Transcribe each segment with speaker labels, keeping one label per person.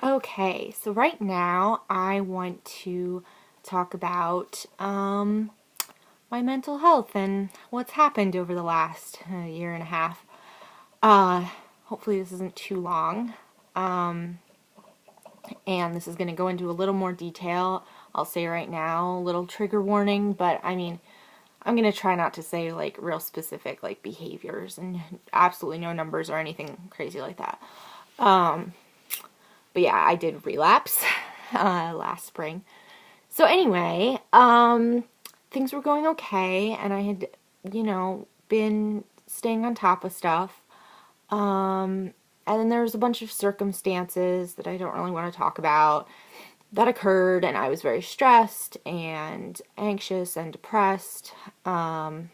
Speaker 1: Okay, so right now I want to talk about my mental health and what's happened over the last year and a half. Uh, Hopefully this isn't too long. And this is going to go into a little more detail. I'll say right now, a little trigger warning, but I mean, I'm going to try not to say like real specific like behaviors and absolutely no numbers or anything crazy like that. But yeah, I did relapse last spring. So anyway, things were going okay, and I had, been staying on top of stuff. And then there was a bunch of circumstances that I don't really want to talk about that occurred, and I was very stressed and anxious and depressed. And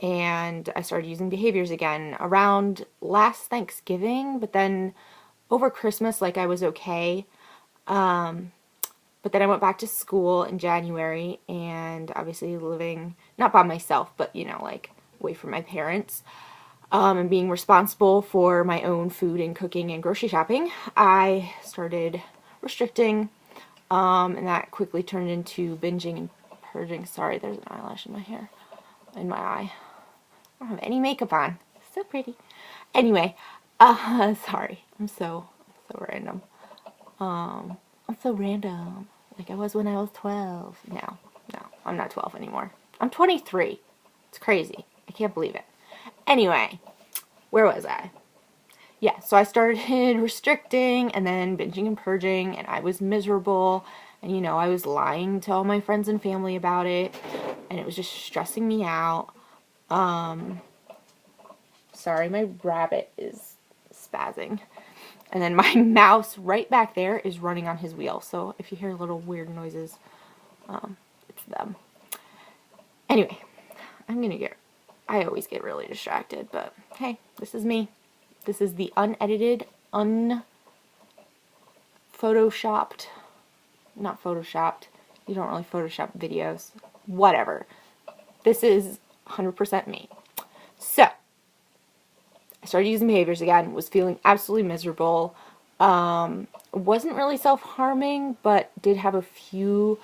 Speaker 1: I started using behaviors again around last Thanksgiving, but then over Christmas, like I was okay. But then I went back to school in January, and obviously living, not by myself, but, like away from my parents, and being responsible for my own food and cooking and grocery shopping, I started restricting, and that quickly turned into binging and purging. Sorry, there's an eyelash in my hair, in my eye. I don't have any makeup on. So pretty. Anyway, sorry. I'm so random. I'm so random. Like I was when I was 12. No, I'm not 12 anymore. I'm 23. It's crazy. I can't believe it. Anyway, where was I? Yeah, so I started restricting and then binging and purging, and I was miserable. And, I was lying to all my friends and family about it, and it was just stressing me out. Sorry, my rabbit is spazzing. And then my mouse right back there is running on his wheel. So if you hear little weird noises, it's them. Anyway, I always get really distracted, but hey, this is me. This is the unedited, unphotoshopped, not photoshopped. You don't really Photoshop videos. Whatever. This is 100% me. So, I started using behaviors again, was feeling absolutely miserable. Wasn't really self-harming, but did have a few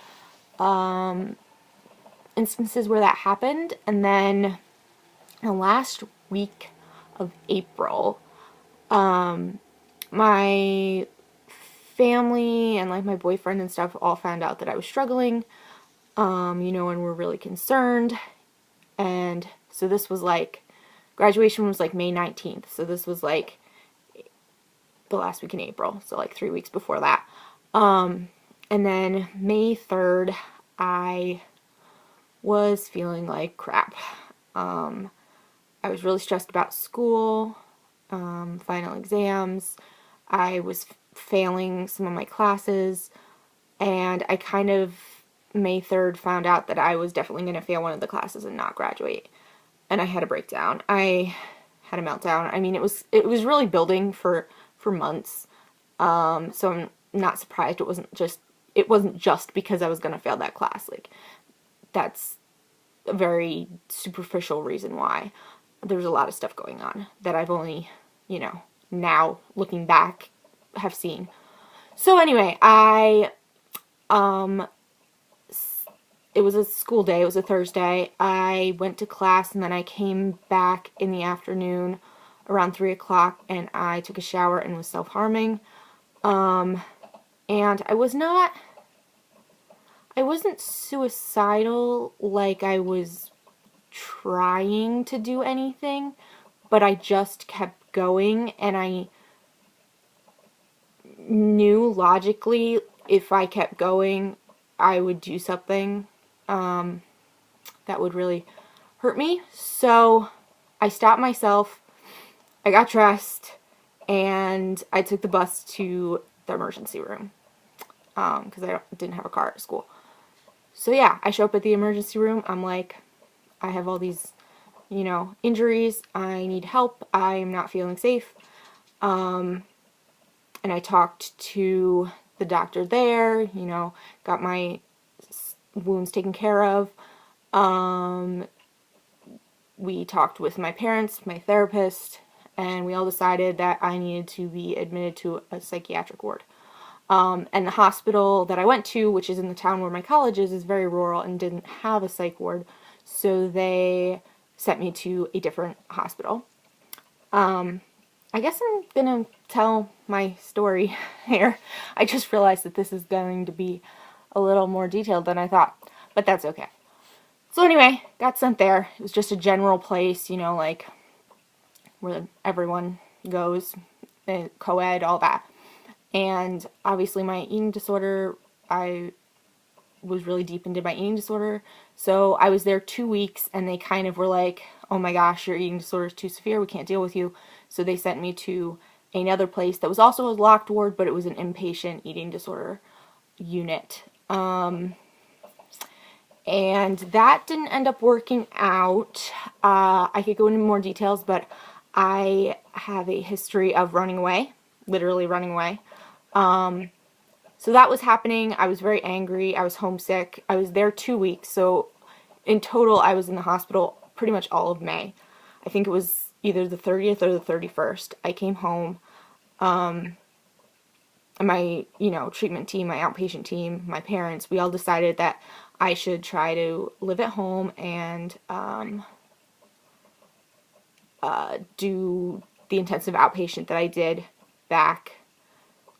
Speaker 1: instances where that happened. And then in the last week of April, my family and like my boyfriend and stuff all found out that I was struggling, and were really concerned. And so this was like, graduation was like May 19th. So this was like the last week in April. So like 3 weeks before that. And then May 3rd, I was feeling like crap. I was really stressed about school, final exams. I was failing some of my classes, and I kind of May 3rd found out that I was definitely going to fail one of the classes and not graduate. And I had a breakdown. I had a meltdown. I mean, it was really building for months. So I'm not surprised it wasn't just because I was going to fail that class. Like, that's a very superficial reason why. There's a lot of stuff going on that I've only, now looking back have seen. So anyway, it was a school day. It was a Thursday. I went to class, and then I came back in the afternoon around 3 o'clock, and I took a shower and was self-harming. And I wasn't suicidal, like I was trying to do anything, but I just kept going, and I knew logically if I kept going, I would do something that would really hurt me. So I stopped myself, I got dressed, and I took the bus to the emergency room because I didn't have a car at school. So yeah, I show up at the emergency room. I'm like, I have all these, injuries. I need help. I'm not feeling safe. And I talked to the doctor there, got my wounds taken care of. We talked with my parents, my therapist, and we all decided that I needed to be admitted to a psychiatric ward. And the hospital that I went to, which is in the town where my college is very rural and didn't have a psych ward, so they sent me to a different hospital. I guess I'm gonna tell my story here. I just realized that this is going to be a little more detailed than I thought, but that's okay. So anyway, got sent there. It was just a general place, you know, like where everyone goes, co-ed, all that. And obviously my eating disorder, I was really deep into my eating disorder. So I was there 2 weeks and they kind of were like, oh my gosh, your eating disorder is too severe. We can't deal with you. So they sent me to another place that was also a locked ward, but it was an inpatient eating disorder unit. And that didn't end up working out. I could go into more details, but I have a history of running away, literally running away. So that was happening. I was very angry. I was homesick. I was there 2 weeks. So in total, I was in the hospital pretty much all of May. I think it was either the 30th or the 31st. I came home. My, treatment team, my outpatient team, my parents, we all decided that I should try to live at home and do the intensive outpatient that I did back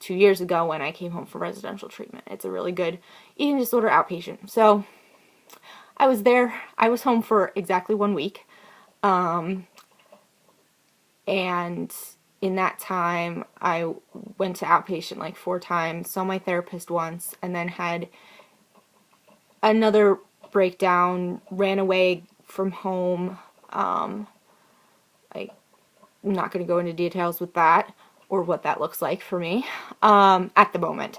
Speaker 1: 2 years ago when I came home from residential treatment. It's a really good eating disorder outpatient. So I was there. I was home for exactly 1 week. And in that time, I went to outpatient like 4 times, saw my therapist once, and then had another breakdown, ran away from home. I'm not going to go into details with that or what that looks like for me at the moment.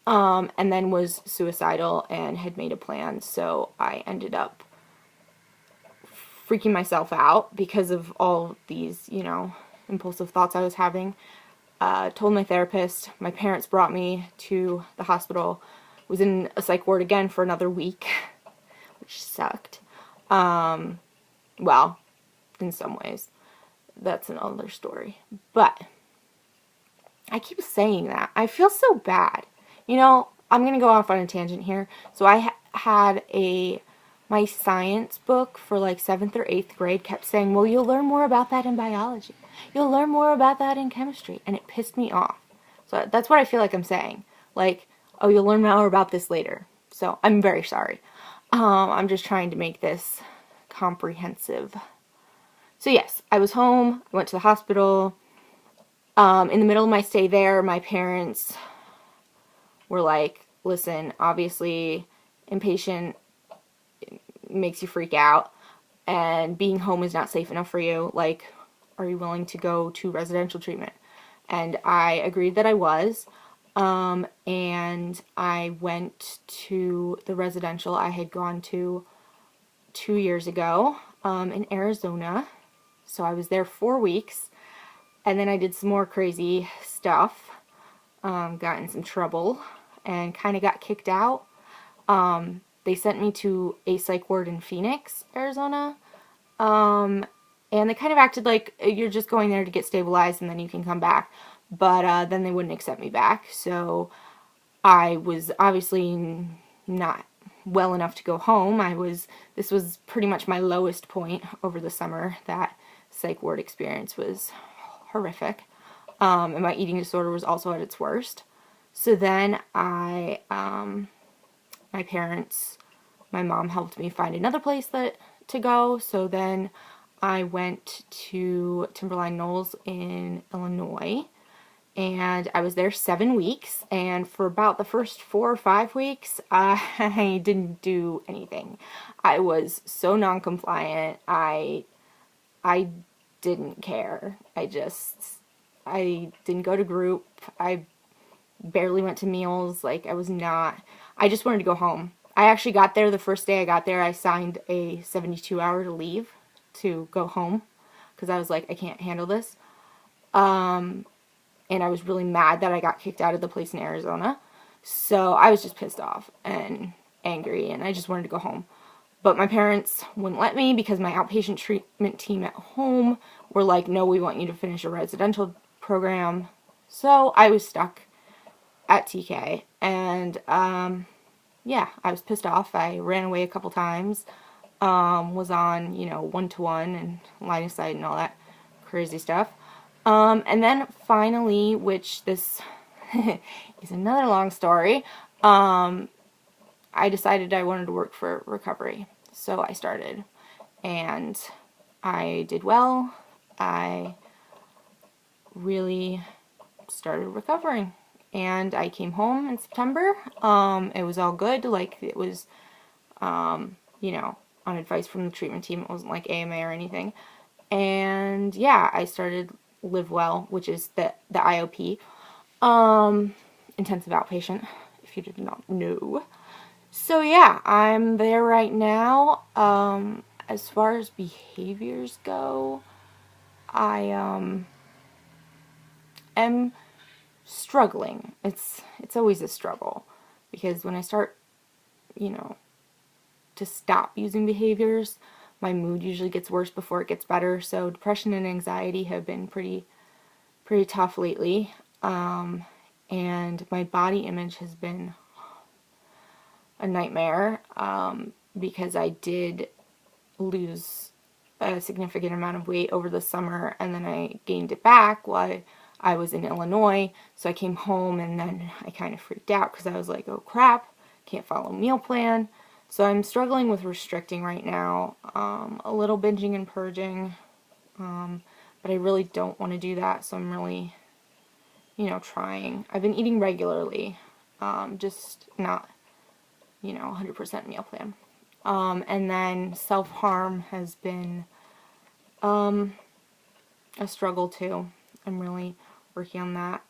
Speaker 1: And then was suicidal and had made a plan, so I ended up freaking myself out because of all these, impulsive thoughts I was having. Told my therapist. My parents brought me to the hospital. Was in a psych ward again for another week, which sucked. Well, in some ways. That's another story. But I keep saying that. I feel so bad. I'm going to go off on a tangent here. So I had my science book for like 7th or 8th grade kept saying, well, you'll learn more about that in biology. You'll learn more about that in chemistry. And it pissed me off. So that's what I feel like I'm saying. Like, oh, you'll learn more about this later. So I'm very sorry. I'm just trying to make this comprehensive. So yes, I was home. I went to the hospital. In the middle of my stay there, my parents were like, listen, obviously inpatient makes you freak out and being home is not safe enough for you. Like, are you willing to go to residential treatment? And I agreed that I was. And I went to the residential I had gone to 2 years ago in Arizona. So I was there 4 weeks. And then I did some more crazy stuff. Got in some trouble and kind of got kicked out. They sent me to a psych ward in Phoenix, Arizona. And they kind of acted like you're just going there to get stabilized and then you can come back. But then they wouldn't accept me back. So I was obviously not well enough to go home. This was pretty much my lowest point over the summer. That psych ward experience was horrific. And my eating disorder was also at its worst. So then my parents, my mom helped me find another place to go. So then I went to Timberline Knolls in Illinois. And I was there 7 weeks, and for about the first 4 or 5 weeks, I didn't do anything. I was so non-compliant. I didn't care. I didn't go to group. I barely went to meals. Like, I just wanted to go home. I actually got there the first day I got there. I signed a 72-hour leave to go home because I was like, I can't handle this. And I was really mad that I got kicked out of the place in Arizona. So I was just pissed off and angry, and I just wanted to go home. But my parents wouldn't let me because my outpatient treatment team at home were like, no, we want you to finish a residential program. So I was stuck at TK, and yeah, I was pissed off. I ran away a couple times, was on, you know, 1-to-1 and line of sight and all that crazy stuff. And then finally, which this is another long story, I decided I wanted to work for recovery. So I started, and I did well. I really started recovering, and I came home in September. It was all good. Like, it was, you know, on advice from the treatment team. It wasn't like AMA or anything. And yeah, I started Live Well, which is the IOP, intensive outpatient, if you did not know. So yeah, I'm there right now. As far as behaviors go, I am struggling. It's always a struggle, because when I start, you know, to stop using behaviors, my mood usually gets worse before it gets better. So depression and anxiety have been pretty tough lately. And my body image has been a nightmare, because I did lose a significant amount of weight over the summer, and then I gained it back while I was in Illinois. So I came home, and then I kind of freaked out because I was like, oh crap, can't follow a meal plan. So I'm struggling with restricting right now, a little binging and purging, but I really don't want to do that, so I'm really, you know, trying. I've been eating regularly, just not, you know, 100% meal plan. And then self-harm has been a struggle too. I'm really working on that.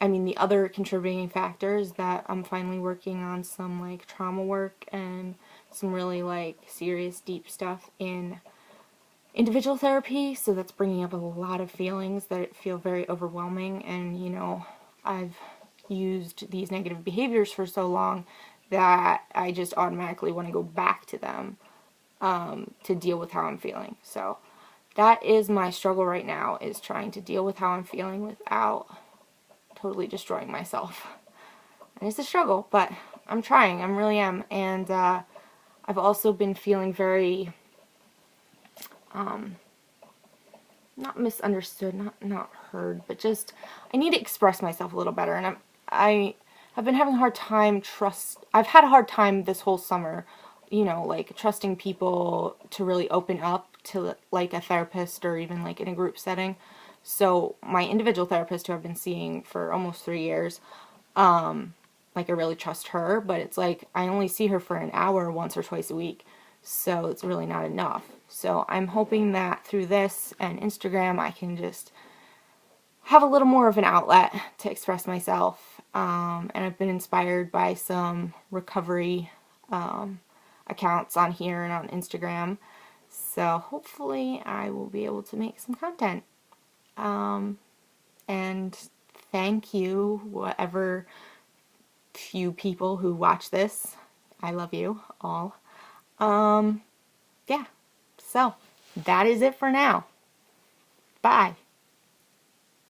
Speaker 1: I mean, the other contributing factor is that I'm finally working on some like trauma work and some really like serious deep stuff in individual therapy, so that's bringing up a lot of feelings that feel very overwhelming. And you know, I've used these negative behaviors for so long that I just automatically want to go back to them, to deal with how I'm feeling. So that is my struggle right now, is trying to deal with how I'm feeling without totally destroying myself. And it's a struggle, but I'm trying. I really am. And I've also been feeling very not misunderstood, not heard, but just I need to express myself a little better. And I have been having a hard time I've had a hard time this whole summer, you know, like trusting people to really open up to like a therapist or even like in a group setting. So my individual therapist, who I've been seeing for almost 3 years, like I really trust her, but it's like I only see her for an hour once or twice a week, so it's really not enough. So I'm hoping that through this and Instagram I can just have a little more of an outlet to express myself, and I've been inspired by some recovery accounts on here and on Instagram, so hopefully I will be able to make some content. And thank you, whatever few people who watch this. I love you all. Yeah, so that is it for now. Bye.